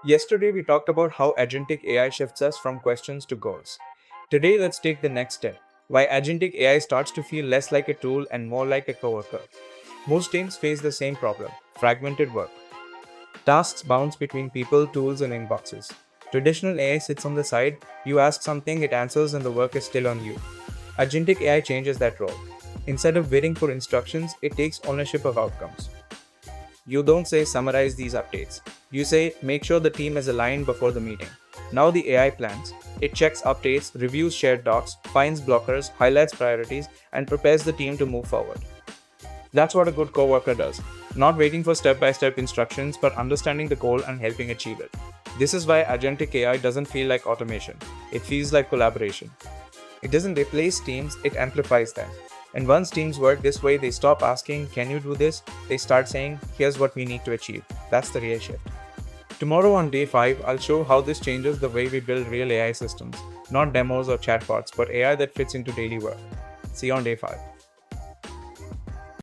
Yesterday, we talked about how agentic AI shifts us from questions to goals. Today, let's take the next step why agentic AI starts to feel less like a tool and more like a coworker. Most teams face the same problem fragmented work. Tasks bounce between people, tools, and inboxes. Traditional AI sits on the side, you ask something, it answers, and the work is still on you. Agentic AI changes that role. Instead of waiting for instructions, it takes ownership of outcomes. You don't say summarize these updates. You say make sure the team is aligned before the meeting. Now the AI plans. It checks updates, reviews shared docs, finds blockers, highlights priorities, and prepares the team to move forward. That's what a good coworker does. Not waiting for step-by-step instructions, but understanding the goal and helping achieve it. This is why agentic AI doesn't feel like automation. It feels like collaboration. It doesn't replace teams, it amplifies them. And once teams work this way, they stop asking, can you do this? They start saying, here's what we need to achieve. That's the real shift. Tomorrow on day 5, I'll show how this changes the way we build real AI systems. Not demos or chatbots, but AI that fits into daily work. See you on day 5.